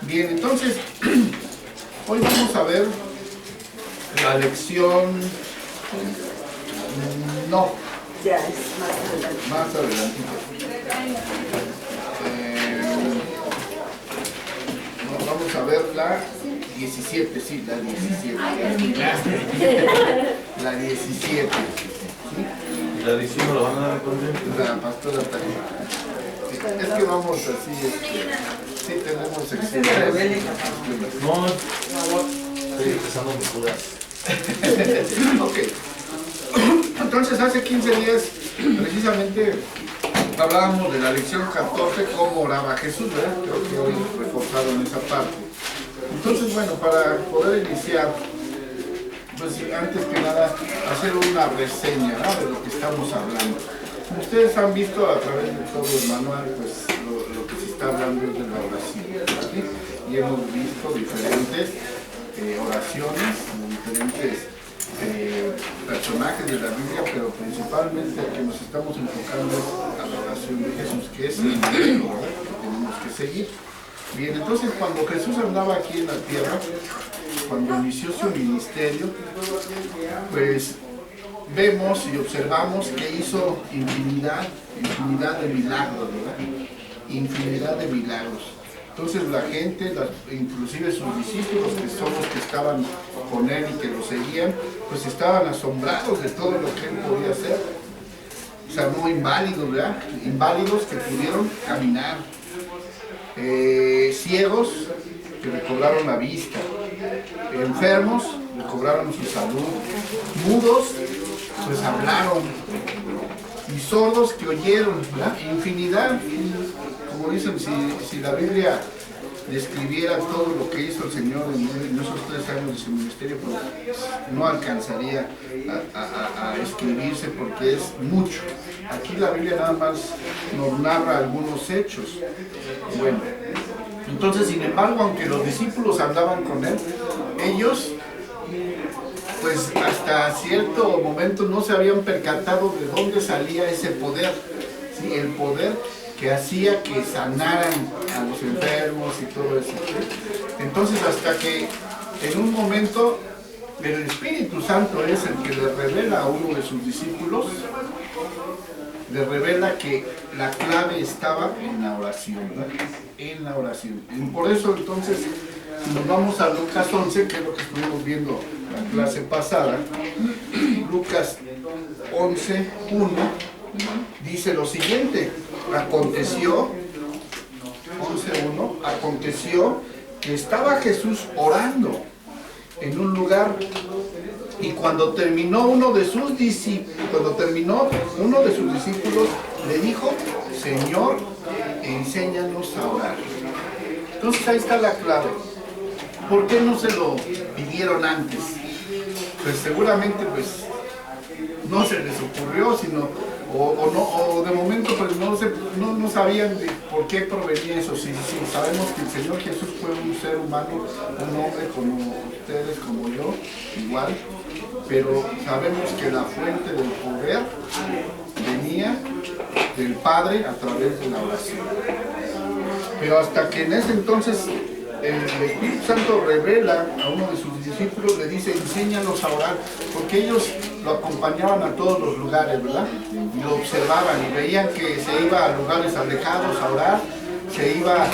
Bien, entonces, hoy vamos a ver la lección, no, Ya, es más adelante. más adelante. Vamos a ver la 17, sí, la 17. La 17. ¿Sí? La 19 lo van a dar con La pastora también. Es que vamos así, sí tenemos experiencias. No, estoy empezando mis dudas. Ok. Entonces hace 15 días precisamente hablábamos de la lección 14, cómo oraba Jesús, ¿verdad? Creo que hoy reforzaron esa parte. Entonces, bueno, para poder iniciar, pues antes que nada, hacer una reseña, ¿no?, de lo que estamos hablando. Ustedes han visto a través de todo el manual, pues lo que se está hablando es de la oración, ¿sí? Y hemos visto diferentes oraciones, diferentes personajes de la Biblia, pero principalmente el que nos estamos enfocando es a la oración de Jesús, que es el modelo, ¿verdad?, que tenemos que seguir. Bien, entonces cuando Jesús andaba aquí en la tierra, cuando inició su ministerio, pues vemos y observamos que hizo infinidad de milagros, ¿verdad? Infinidad de milagros. Entonces la gente, inclusive sus discípulos, que son los que estaban con él y que lo seguían, pues estaban asombrados de todo lo que él podía hacer. Sanó inválidos, ¿verdad? Inválidos que pudieron caminar. Ciegos que recobraron la vista. Enfermos recobraron su salud. Mudos pues hablaron. Y sordos que oyeron, ¿verdad? Infinidad. Como dicen, si la Biblia describiera todo lo que hizo el Señor en esos 3 años de su ministerio, pues no alcanzaría a escribirse porque es mucho. Aquí la Biblia nada más nos narra algunos hechos. Bueno, entonces, sin embargo, aunque los discípulos andaban con él, ellos pues hasta cierto momento no se habían percatado de dónde salía ese poder, ¿sí? El poder que hacía que sanaran a los enfermos y todo eso. Entonces, hasta que en un momento el Espíritu Santo es el que le revela a uno de sus discípulos, le revela que la clave estaba en la oración, ¿verdad? En la oración. Y por eso, entonces, si nos vamos a Lucas 11, que es lo que estuvimos viendo la clase pasada, Lucas 11:1 dice lo siguiente: aconteció que estaba Jesús orando en un lugar, y cuando terminó uno de sus discípulos le dijo: Señor, enséñanos a orar. Entonces ahí está la clave. ¿Por qué no se lo pidieron antes? Pues seguramente pues no se les ocurrió, sino o de momento pues no sabían de por qué provenía eso. Sí, sabemos que el Señor Jesús fue un ser humano, un hombre como ustedes, como yo, igual, pero sabemos que la fuente del poder venía del Padre a través de la oración. Pero hasta que en ese entonces el Espíritu Santo revela a uno de sus discípulos, le dice: enséñanos a orar, porque ellos lo acompañaban a todos los lugares, ¿verdad? Y lo observaban y veían que se iba a lugares alejados a orar, se iba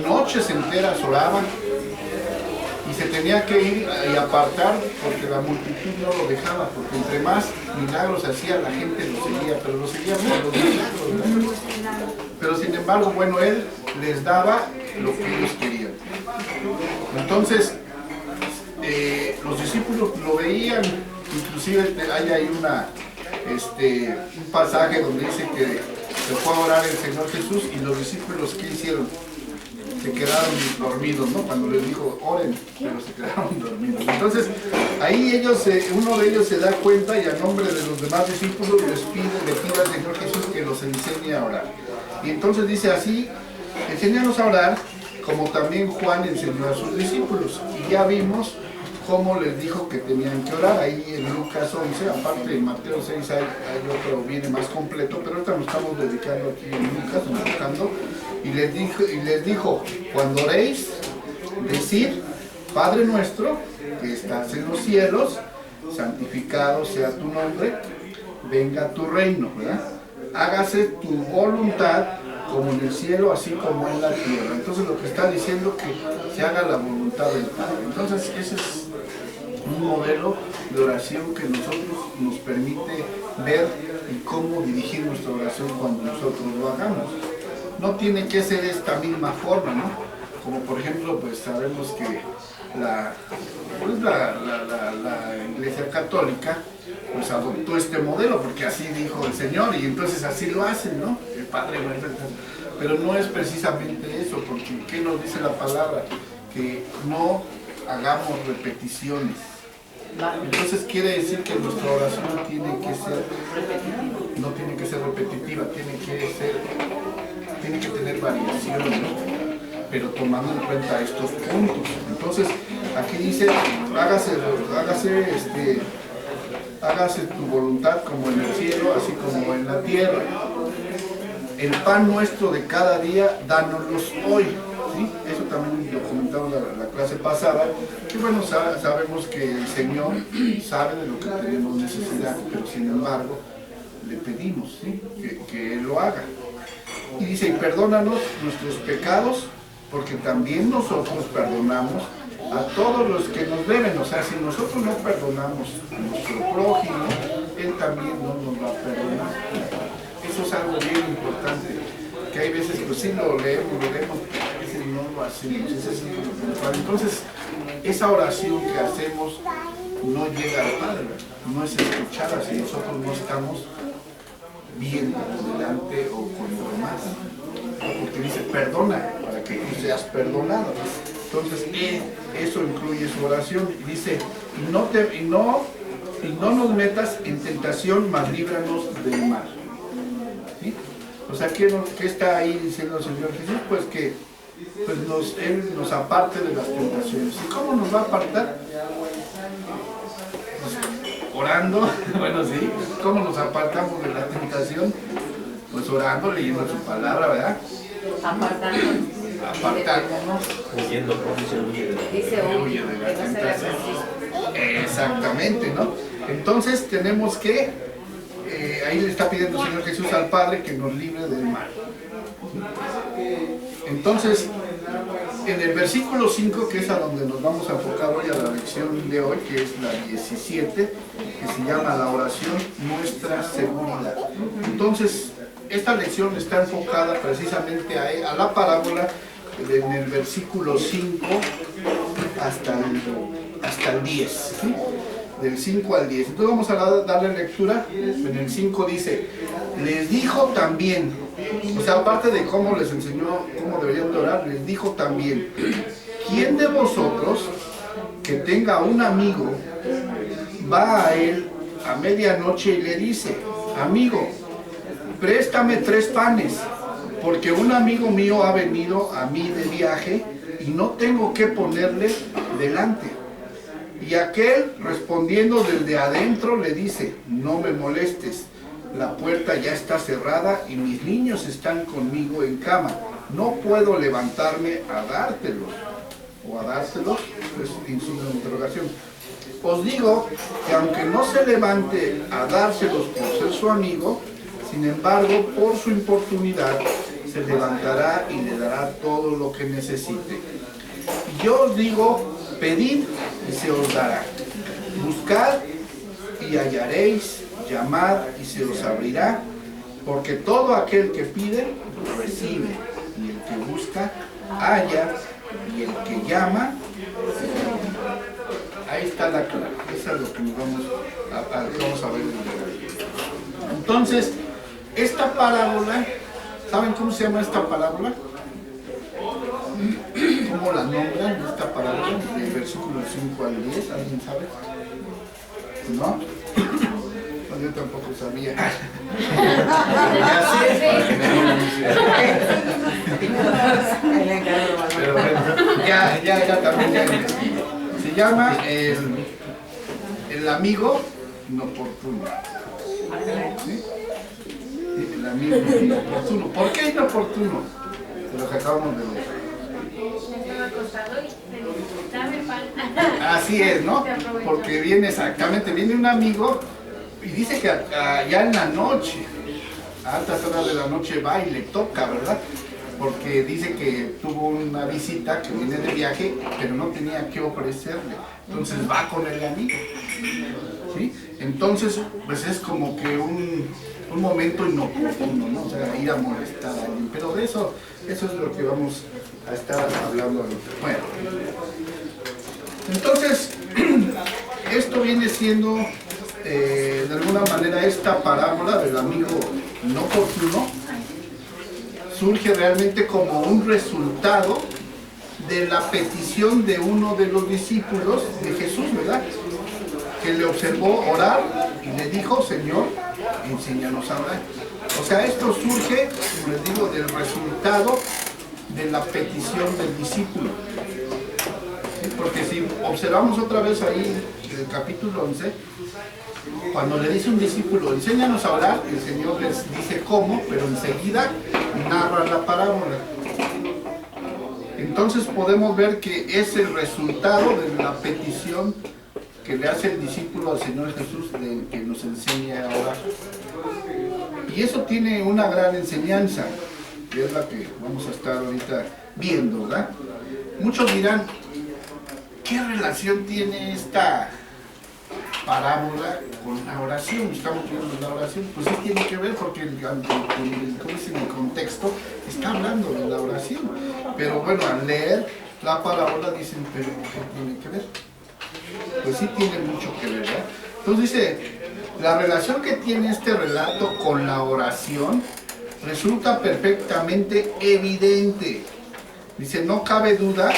noches enteras oraba, y se tenía que ir y apartar porque la multitud no lo dejaba, porque entre más milagros hacía, la gente lo seguía, pero lo seguía por los milagros, ¿verdad? Pero sin embargo, bueno, él les daba lo que ellos querían. Entonces, los discípulos lo veían, inclusive hay ahí un pasaje donde dice que se fue a orar el Señor Jesús, y los discípulos, ¿qué hicieron? Se quedaron dormidos, ¿no? Cuando les dijo: oren, pero se quedaron dormidos. Entonces, ahí uno de ellos se da cuenta, y a nombre de los demás discípulos le pide al Señor Jesús que los enseñe a orar. Y entonces dice así: enséñanos a orar, como también Juan enseñó a sus discípulos. Y ya vimos cómo les dijo que tenían que orar. Ahí en Lucas 11, aparte en Mateo 6 hay otro, viene más completo, pero ahorita nos estamos dedicando aquí en Lucas, buscando Y les dijo, cuando oréis, decid, Padre nuestro, que estás en los cielos, santificado sea tu nombre, venga tu reino, ¿verdad? Hágase tu voluntad como en el cielo, así como en la tierra. Entonces lo que está diciendo es que se haga la voluntad del Padre. Entonces ese es un modelo de oración que nos permite ver y cómo dirigir nuestra oración cuando nosotros lo hagamos. No tiene que ser esta misma forma, ¿no? Como por ejemplo, pues sabemos que la Iglesia Católica pues adoptó este modelo porque así dijo el Señor y entonces así lo hacen, ¿no? El Padre Nuestro. Pero no es precisamente eso, porque ¿qué nos dice la palabra? Que no hagamos repeticiones. Entonces quiere decir que nuestra oración no tiene que ser repetitiva, tiene que tener variación, ¿no? Pero tomando en cuenta estos puntos. Entonces aquí dice, hágase tu voluntad como en el cielo, así como en la tierra. El pan nuestro de cada día, dánoslos hoy. ¿Sí? Eso también lo comentamos la clase pasada, que bueno, sabemos que el Señor sabe de lo que tenemos necesidad, pero sin embargo le pedimos, ¿sí? que Él lo haga. Y dice, y perdónanos nuestros pecados, porque también nosotros perdonamos a todos los que nos deben. O sea, si nosotros no perdonamos a nuestro prójimo, Él también no nos va a perdonar. Eso es algo bien importante, que hay veces pues sí lo leemos, a veces no lo hacemos. Ese es lo principal. Entonces, esa oración que hacemos no llega al Padre, no es escuchada si nosotros no estamos bien delante o con los demás. Porque dice, perdona, para que tú seas perdonado. Entonces, eso incluye su oración. Y dice, y no nos metas en tentación, mas líbranos del mal. ¿Sí? O sea, ¿qué está ahí diciendo el Señor Jesús? Pues que Él nos aparte de las tentaciones. ¿Y cómo nos va a apartar? Pues, orando, bueno, sí. ¿Cómo nos apartamos de la tentación? Pues orando, leyendo su palabra, ¿verdad? Apartándonos. Huyendo, Dice huye de la tentación. Exactamente, ¿no? Entonces tenemos que, ahí le está pidiendo el Señor Jesús al Padre que nos libre del mal. Entonces, en el versículo 5, que es a donde nos vamos a enfocar hoy, a la lección de hoy, que es la 17, que se llama la oración nuestra seguridad. Entonces, esta lección está enfocada precisamente a la parábola en el versículo 5 hasta el 10, ¿sí? Del 5 al 10. Entonces vamos a darle lectura. En el 5 dice, les dijo también, o sea, aparte de cómo les enseñó cómo deberían de orar, les dijo también, ¿quién de vosotros que tenga un amigo va a él a medianoche y le dice, amigo, préstame 3 panes, porque un amigo mío ha venido a mí de viaje y no tengo qué ponerle delante? Y aquel, respondiendo desde adentro, le dice, no me molestes, la puerta ya está cerrada y mis niños están conmigo en cama, no puedo levantarme a dártelos. O a dárselos, pues signo de interrogación. Os digo que aunque no se levante a dárselos por ser su amigo, sin embargo, por su importunidad, se levantará y le dará todo lo que necesite. Y yo os digo, pedid y se os dará. Buscad y hallaréis, llamad y se os abrirá, porque todo aquel que pide, recibe, y el que busca, halla, y el que llama, ahí está la clave. Eso es lo que nos vamos a ver. Entonces, esta parábola, ¿saben cómo se llama esta parábola? ¿Cómo la nombran esta parábola? Del versículo 5 al 10, ¿alguien sabe? ¿No? No, yo tampoco sabía. Pero bueno, ya también. Se llama el amigo inoportuno. ¿Sí? El amigo inoportuno. ¿Por qué inoportuno? de lo que acabamos de leer. Estaba acostado y le digo, dame pan. Así es, ¿no? Porque viene exactamente, viene un amigo y dice que allá en la noche, a altas horas de la noche va y le toca, ¿verdad? Porque dice que tuvo una visita, que viene de viaje, pero no tenía que ofrecerle. Entonces va con el amigo, ¿sí? Entonces, pues es como que un momento inoportuno, ¿no? O sea, ir a molestar a alguien. Pero de eso es lo que vamos a estar hablando ahorita. Bueno, entonces, esto viene siendo, de alguna manera, esta parábola del amigo inoportuno, surge realmente como un resultado de la petición de uno de los discípulos de Jesús, ¿verdad? Que le observó orar y le dijo, Señor, enséñanos a orar. O sea, esto surge, como les digo, del resultado de la petición del discípulo. ¿Sí? Porque si observamos otra vez ahí en el capítulo 11, cuando le dice un discípulo, enséñanos a orar, el Señor les dice cómo, pero enseguida narra la parábola. Entonces podemos ver que es el resultado de la petición que le hace el discípulo al Señor Jesús de que nos enseñe a orar. Y eso tiene una gran enseñanza, que es la que vamos a estar ahorita viendo, ¿verdad? Muchos dirán, ¿qué relación tiene esta parábola con la oración? Estamos viendo la oración, pues sí tiene que ver porque en el contexto está hablando de la oración. Pero bueno, al leer la parábola dicen, ¿pero qué tiene que ver? Pues sí tiene mucho que ver, ¿verdad? Entonces dice, la relación que tiene este relato con la oración resulta perfectamente evidente. Dice, no cabe duda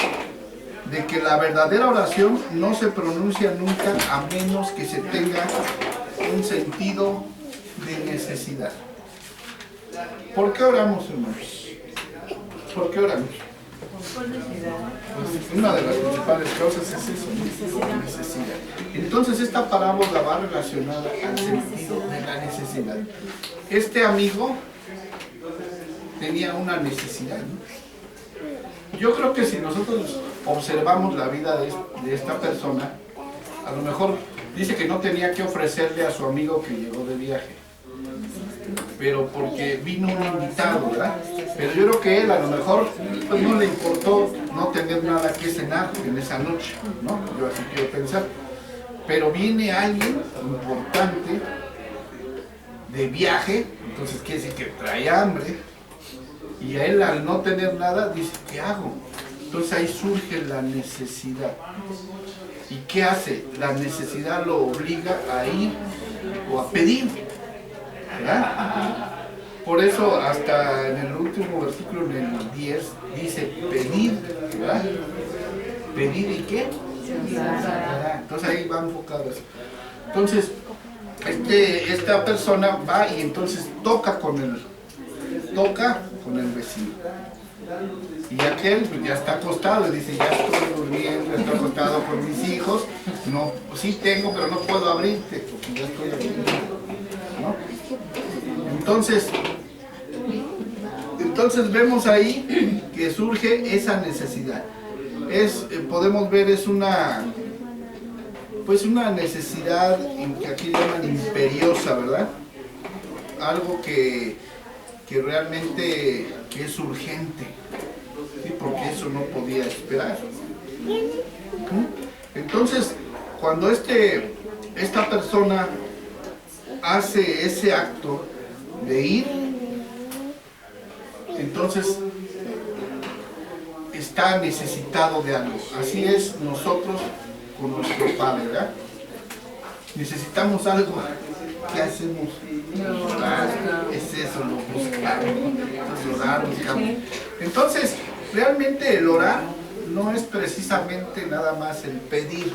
de que la verdadera oración no se pronuncia nunca a menos que se tenga un sentido de necesidad. ¿Por qué oramos, hermanos? ¿Por qué oramos? Pues una de las principales causas es eso, la necesidad. Entonces esta parábola va relacionada al sentido de la necesidad. Este amigo tenía una necesidad, ¿no? Yo creo que si nosotros observamos la vida de esta persona, a lo mejor dice que no tenía que ofrecerle a su amigo que llegó de viaje, pero porque vino un invitado, ¿verdad? Pero yo creo que él a lo mejor pues, no le importó no tener nada que cenar en esa noche, ¿no? Yo así quiero pensar. Pero viene alguien importante de viaje, entonces quiere decir que trae hambre, y a él al no tener nada dice, ¿qué hago? Entonces ahí surge la necesidad. ¿Y qué hace? La necesidad lo obliga a ir o a pedir, ¿verdad? Por eso hasta en el último versículo, en el 10, dice pedir, ¿verdad? ¿Pedir y qué? ¿Verdad? Entonces ahí va enfocado eso. Entonces, esta persona va y entonces toca con el vecino. Y aquel pues, ya está acostado y dice, ya estoy durmiendo, estoy acostado con mis hijos, no, sí tengo, pero no puedo abrirte porque ya estoy aquí, ¿no? Entonces vemos ahí que surge esa necesidad. Podemos ver, es una necesidad que aquí llaman imperiosa, ¿verdad? Algo que realmente que es urgente, ¿sí? Porque eso no podía esperar. Entonces, cuando esta persona hace ese acto de ir, entonces está necesitado de algo. Así es nosotros con nuestro Padre, ¿verdad? Necesitamos algo. ¿Qué hacemos? Orar. Es eso, lo buscamos. Entonces, orar, buscamos. Entonces, realmente el orar no es precisamente nada más el pedir,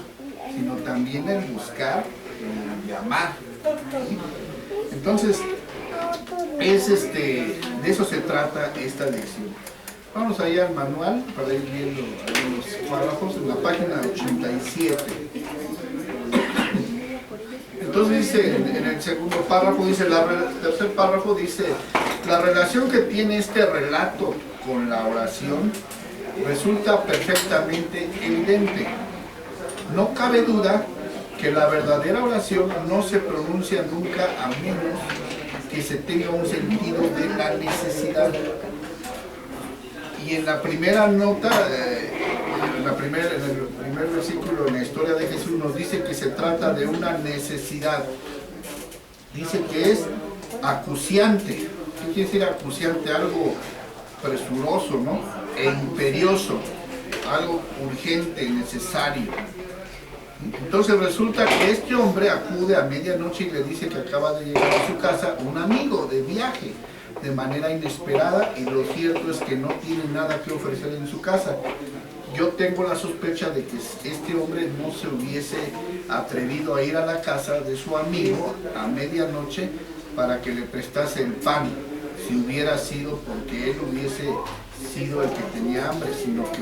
sino también el buscar, el llamar. ¿Sí? Entonces, de eso se trata esta lección. Vamos allá al manual para ir viendo algunos párrafos en la página 87. Entonces dice, en el segundo párrafo, dice, el tercer párrafo dice, la relación que tiene este relato con la oración resulta perfectamente evidente. No cabe duda que la verdadera oración no se pronuncia nunca a menos que se tenga un sentido de la necesidad. Y en la primera nota, en el primer versículo en la historia de Jesús nos dice que se trata de una necesidad. Dice que es acuciante. ¿Qué quiere decir acuciante? Algo presuroso, ¿no? E imperioso, algo urgente, necesario. Entonces resulta que este hombre acude a medianoche y le dice que acaba de llegar a su casa un amigo de viaje de manera inesperada, y lo cierto es que no tiene nada que ofrecer en su casa. Yo tengo la sospecha de que este hombre no se hubiese atrevido a ir a la casa de su amigo a medianoche para que le prestase el pan, si hubiera sido porque él hubiese sido el que tenía hambre, sino que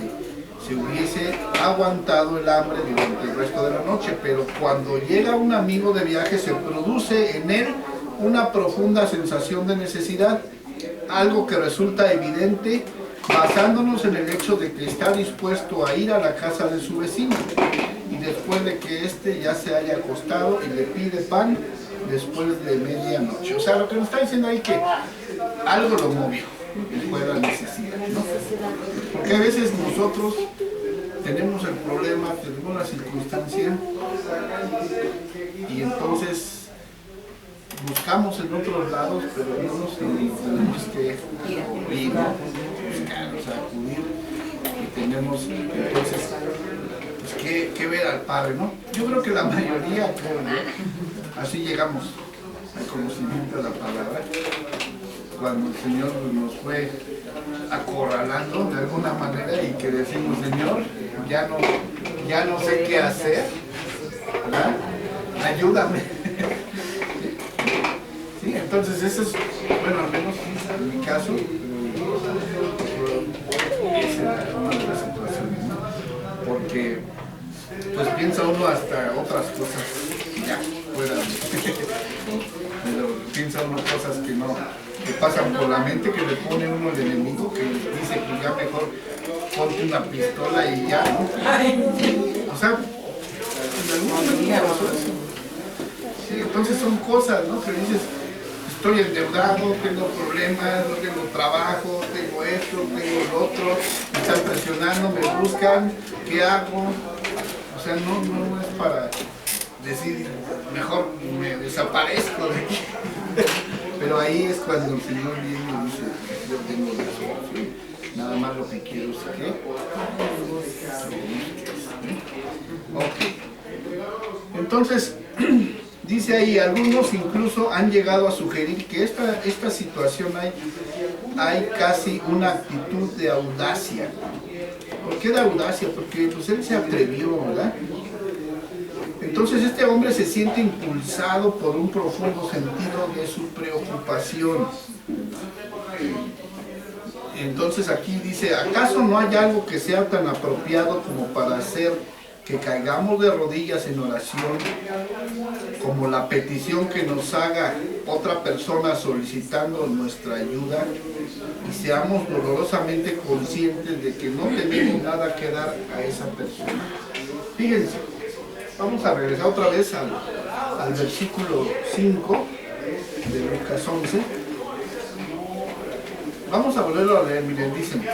se hubiese aguantado el hambre durante el resto de la noche. Pero cuando llega un amigo de viaje se produce en él una profunda sensación de necesidad, algo que resulta evidente basándonos en el hecho de que está dispuesto a ir a la casa de su vecino, y después de que éste ya se haya acostado y le pide pan después de medianoche. O sea, lo que nos está diciendo ahí que algo lo movió, y fue la necesidad, ¿no? Porque a veces nosotros tenemos el problema, tenemos la circunstancia, y entonces buscamos en otros lados, pero no nos tenemos que ir, buscar, o sea, acudir, y tenemos entonces pues, que ver al Padre, ¿no? Yo creo que la mayoría, ¿no? Así llegamos al conocimiento de la palabra, cuando el Señor nos fue acorralando de alguna manera y que decimos, Señor, ya no sé qué hacer, ¿verdad? Ayúdame. Sí, entonces eso es, bueno, al menos en mi caso, esa es una de las situaciones, ¿no? Porque pues piensa uno hasta otras cosas ya fuera, pero piensa uno cosas que pasan por la mente, que le pone uno el enemigo, que dice que ya mejor ponte una pistola y ya, ¿no? O sea, en algún momento pasó eso. Sí, entonces son cosas, ¿no? Que dices, estoy endeudado, tengo problemas, no tengo trabajo, tengo esto, tengo lo otro, me están presionando, me buscan, ¿qué hago? O sea, no es para decir, mejor me desaparezco de aquí. Pero ahí es cuando el Señor viene y dice, yo tengo la solución, nada más lo que quiero es que ok. Entonces, dice ahí, algunos incluso han llegado a sugerir que esta situación hay casi una actitud de audacia. ¿Por qué de audacia? Porque pues él se atrevió, ¿verdad? Entonces este hombre se siente impulsado por un profundo sentido de su preocupación. Entonces aquí dice, ¿acaso no hay algo que sea tan apropiado como para hacer que caigamos de rodillas en oración, como la petición que nos haga otra persona solicitando nuestra ayuda, y seamos dolorosamente conscientes de que no tenemos nada que dar a esa persona? Fíjense, vamos a regresar otra vez al versículo 5 de Lucas 11. Vamos a volverlo a leer. Miren, dicen,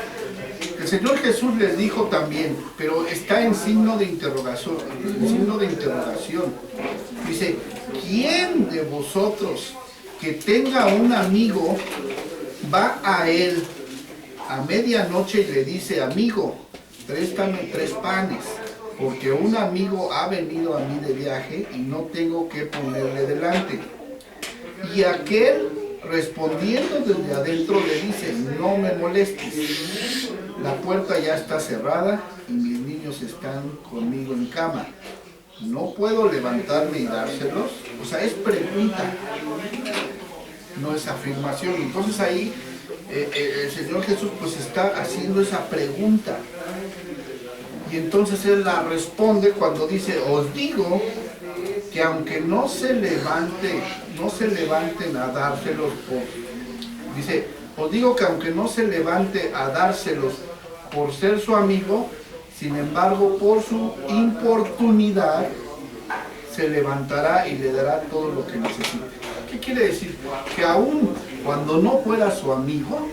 el Señor Jesús les dijo también, pero está en signo de interrogación, dice, ¿quién de vosotros que tenga un amigo va a él a medianoche y le dice, amigo, préstame 3 panes, porque un amigo ha venido a mí de viaje y no tengo que ponerle delante? Y aquel, respondiendo desde adentro, le dice, no me molestes, la puerta ya está cerrada y mis niños están conmigo en cama, ¿no puedo levantarme y dárselos? O sea, es pregunta, no es afirmación. Entonces ahí el Señor Jesús pues está haciendo esa pregunta, y entonces Él la responde cuando dice, os digo que aunque no se levanten a dárselos, dice, Os digo que aunque no se levante a dárselos por ser su amigo, sin embargo, por su importunidad, se levantará y le dará todo lo que necesite. ¿Qué quiere decir? Que aún cuando no fuera su amigo,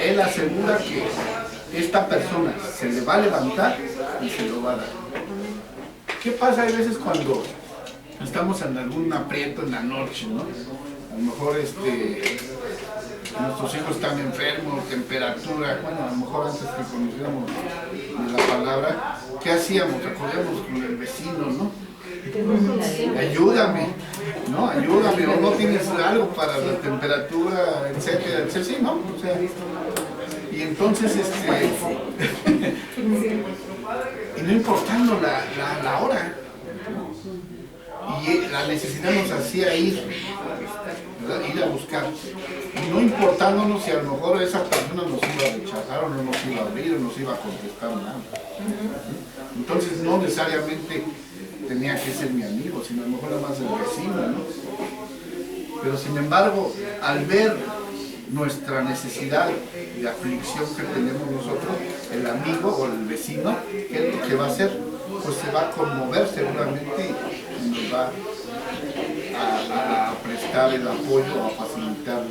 él asegura que esta persona se le va a levantar y se lo va a dar. ¿Qué pasa? Hay veces cuando estamos en algún aprieto en la noche, ¿no? A lo mejor nuestros hijos están enfermos, temperatura, bueno, a lo mejor antes que conociéramos la palabra, ¿qué hacíamos? Acudíamos con el vecino, ¿no? Ayúdame, ¿no? Ayúdame, o no tienes algo para la temperatura, etcétera, etcétera, sí, ¿no? O sea, y entonces, y no importando la hora, y la necesidad nos hacía ir a buscar, y no importándonos si a lo mejor esa persona nos iba a rechazar o no nos iba a abrir o nos iba a contestar nada. Entonces no necesariamente tenía que ser mi amigo, sino a lo mejor era más el vecino, ¿no? Pero sin embargo, al ver nuestra necesidad de aflicción que tenemos nosotros, el amigo o el vecino, ¿qué es lo que va a hacer? Pues se va a conmover seguramente y nos va a prestar el apoyo, a facilitar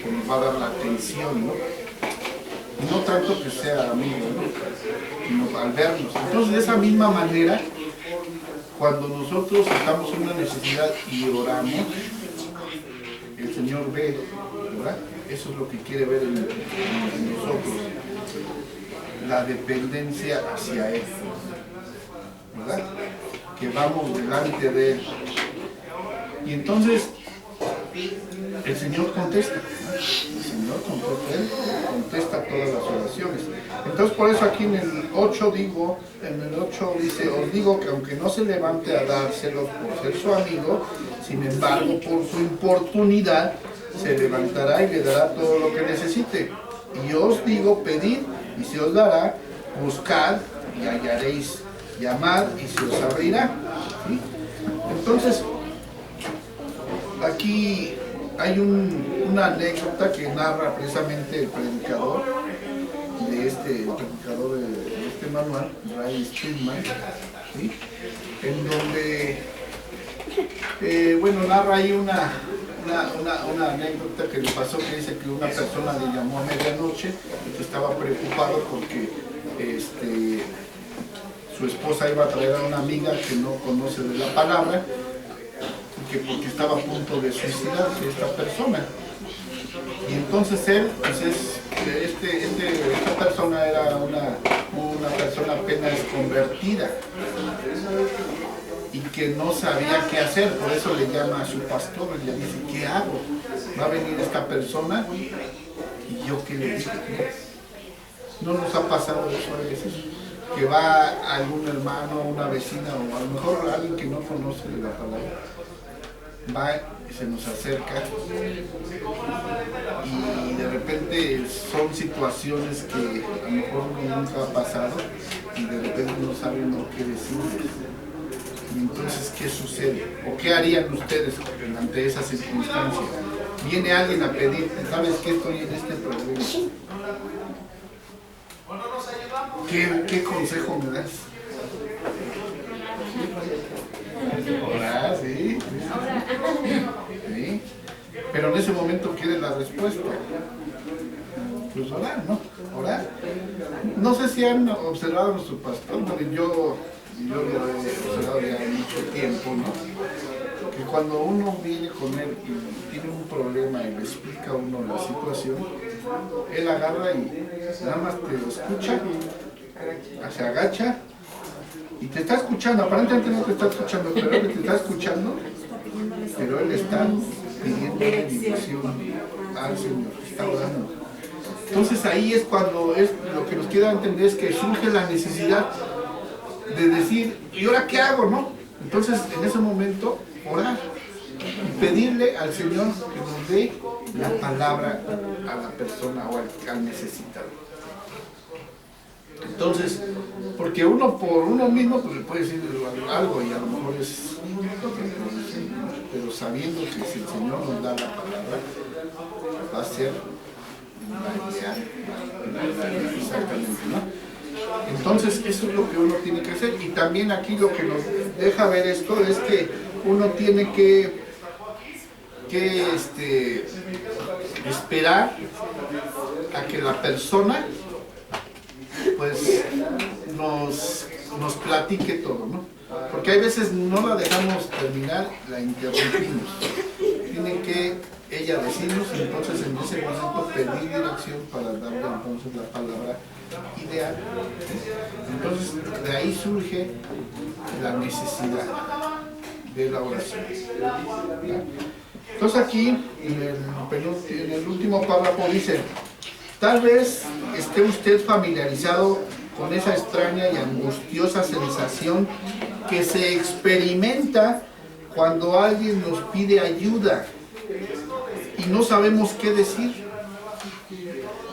que nos va a dar la atención, ¿no? Y no tanto que sea amigo, ¿no? Sino al vernos. Entonces, de esa misma manera, cuando nosotros estamos en una necesidad y oramos, el Señor ve, ¿verdad? Eso es lo que quiere ver en nosotros, la dependencia hacia Él, ¿verdad? Que vamos delante de Él. Y entonces, el Señor contesta, ¿no? El Señor contesta, Él contesta todas las oraciones. Entonces, por eso aquí en el 8 dice, os digo que aunque no se levante a dárselos por ser su amigo, sin embargo, por su importunidad, se levantará y le dará todo lo que necesite. Y os digo, pedid y se os dará, buscad y hallaréis, llamad y se os abrirá. ¿Sí? Entonces, aquí hay una anécdota que narra precisamente el predicador de este manual, Ray Stillman, ¿sí? En donde narra ahí una anécdota que le pasó, que dice que una persona le llamó a medianoche y que estaba preocupado porque su esposa iba a traer a una amiga que no conoce de la palabra, porque estaba a punto de suicidarse esta persona. Y entonces él, pues esta persona era una persona apenas convertida y que no sabía qué hacer, por eso le llama a su pastor y le dice, ¿qué hago? Va a venir esta persona y yo qué le digo. ¿No nos ha pasado eso a veces? Que va algún hermano, una vecina o a lo mejor alguien que no conoce de la palabra, va y se nos acerca y de repente son situaciones que a lo mejor uno nunca ha pasado y de repente no saben qué decirles. Y entonces, ¿qué sucede? ¿O qué harían ustedes ante esa circunstancia? Viene alguien a pedir, ¿sabes qué? Estoy en este problema. ¿Qué consejo me das? Orar, sí. Sí. Pero en ese momento quiere la respuesta. Pues orar, ¿no? Orar. No sé si han observado a nuestro pastor, porque yo lo he observado ya mucho tiempo, ¿no? Que cuando uno viene con él y tiene un problema y le explica a uno la situación, él agarra y nada más te escucha, se agacha y te está escuchando. Aparentemente no te está escuchando, pero él te está escuchando, pero él está pidiendo dirección al Señor, está orando. Entonces ahí es cuando lo que nos quiere entender es que surge la necesidad de decir, ¿y ahora qué hago, no? Entonces en ese momento orar y pedirle al Señor que nos dé la palabra a la persona o al necesitado. Entonces, porque uno por uno mismo pues le puede decir algo y a lo mejor es pero sabiendo que si el Señor nos da la palabra, va a ser la ideal. Exactamente, ¿no? Entonces, eso es lo que uno tiene que hacer. Y también aquí lo que nos deja ver esto es que uno tiene que esperar a que la persona pues nos platique todo, ¿no? Porque hay veces no la dejamos terminar, la interrumpimos. Tiene que ella decirnos y entonces en ese momento pedir dirección para darle entonces la palabra ideal. Entonces de ahí surge la necesidad de la oración. ¿Ya? Entonces aquí en el último párrafo dice: tal vez esté usted familiarizado con esa extraña y angustiosa sensación que se experimenta cuando alguien nos pide ayuda y no sabemos qué decir.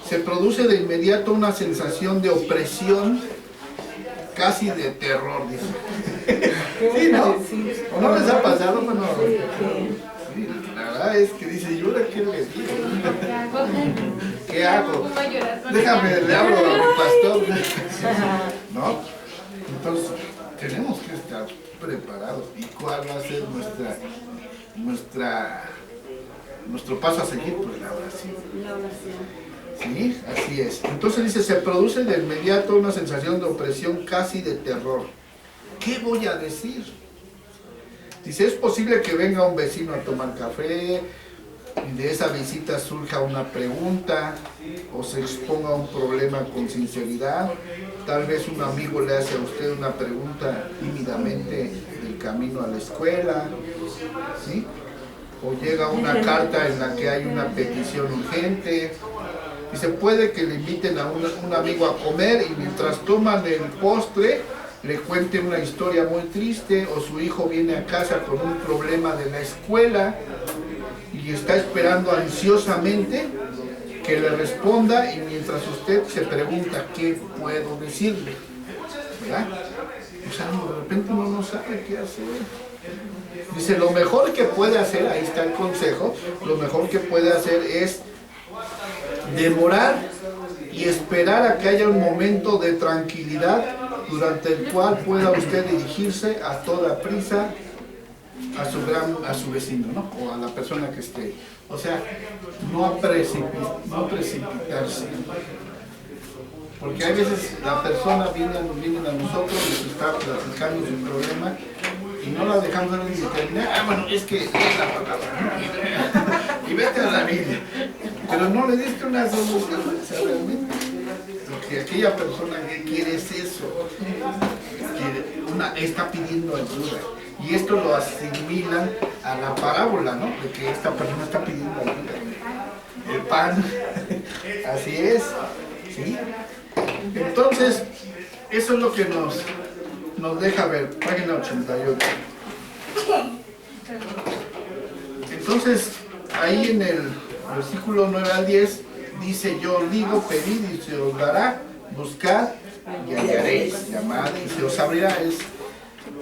Se produce de inmediato una sensación de opresión, casi de terror, dice. ¿Sí, no? ¿O no les ha pasado? Bueno, sí, la verdad es que dice, ¿y ahora qué le digo? ¿Qué hago? Déjame, le hablo a mi pastor. ¿No? Entonces, tenemos que estar preparados. ¿Y cuál va a ser nuestro paso a seguir? Pues la oración. Sí, así es. Entonces dice, se produce de inmediato una sensación de opresión, casi de terror. ¿Qué voy a decir? Dice, es posible que venga un vecino a tomar café y de esa visita surja una pregunta o se exponga un problema con sinceridad. Tal vez un amigo le hace a usted una pregunta tímidamente del camino a la escuela, ¿sí? O llega una carta en la que hay una petición urgente. Dice, puede que le inviten a un amigo a comer y mientras toman el postre le cuente una historia muy triste, o su hijo viene a casa con un problema de la escuela y está esperando ansiosamente que le responda, y mientras usted se pregunta qué puedo decirle, ¿verdad? O sea, de repente uno no sabe qué hacer. Dice, lo mejor que puede hacer, ahí está el consejo, lo mejor que puede hacer es demorar y esperar a que haya un momento de tranquilidad durante el cual pueda usted dirigirse a toda prisa a su vecino, ¿no? O a la persona que esté. O sea, no precipitarse. Porque hay veces la persona viene a nosotros y nos está platicando su problema y no la dejamos ni terminar. Bueno, es que es la palabra, ¿no? Y vete a la Biblia. Pero no le diste una solución, o sea, realmente. Lo que aquella persona que quiere es eso. Está pidiendo ayuda. Y esto lo asimilan a la parábola, ¿no? De que esta persona está pidiendo ayuda. El pan. Así es. ¿Sí? Entonces, eso es lo que nos deja ver. Página 88. Entonces, ahí en el versículo 9 al 10, dice, yo os digo, pedid y se os dará, buscad y hallaréis, llamad y se os abrirá. Es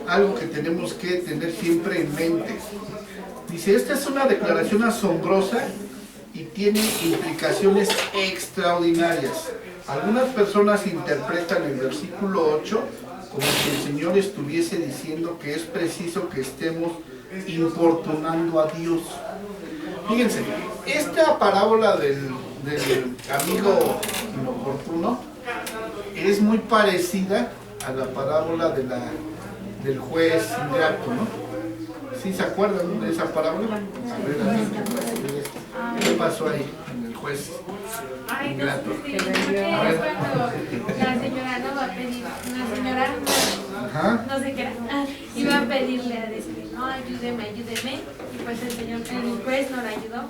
algo que tenemos que tener siempre en mente. Dice, esta es una declaración asombrosa y tiene implicaciones extraordinarias. Algunas personas interpretan el versículo 8 como si el Señor estuviese diciendo que es preciso que estemos importunando a Dios. Fíjense, esta parábola del amigo inoportuno es muy parecida a la parábola del juez ingrato, ¿no? ¿Sí se acuerdan, ¿no?, de esa parábola? A ver, ¿qué pasó ahí en el juez ingrato? Sí, es cuando la señora no va a pedir, una señora, no sé qué era, iba a pedirle a decirle, no, ayúdeme, y pues el juez no la ayudó,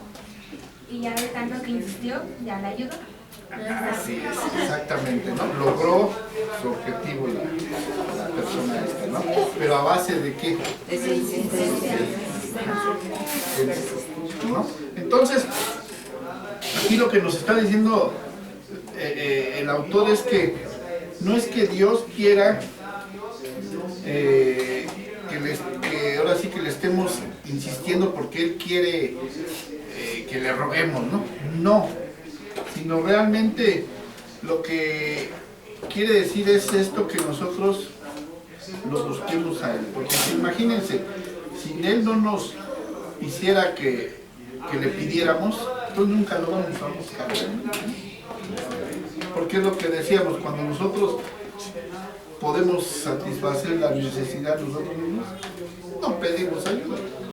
y ya de tanto que insistió, ya la ayudó. Así es, exactamente, ¿no? Logró su objetivo la persona esta, ¿no? Pero a base de qué? De su insistencia. ¿No? Entonces, aquí lo que nos está diciendo el autor es que no es que Dios quiera que ahora sí que le estemos insistiendo porque Él quiere que le roguemos, ¿no? No, sino realmente lo que quiere decir es esto, que nosotros lo busquemos a Él. Porque imagínense, si Él no nos hiciera que le pidiéramos, pues nunca lo vamos a buscar, ¿no? Porque es lo que decíamos, cuando nosotros podemos satisfacer la necesidad nosotros mismos, no pedimos ayuda.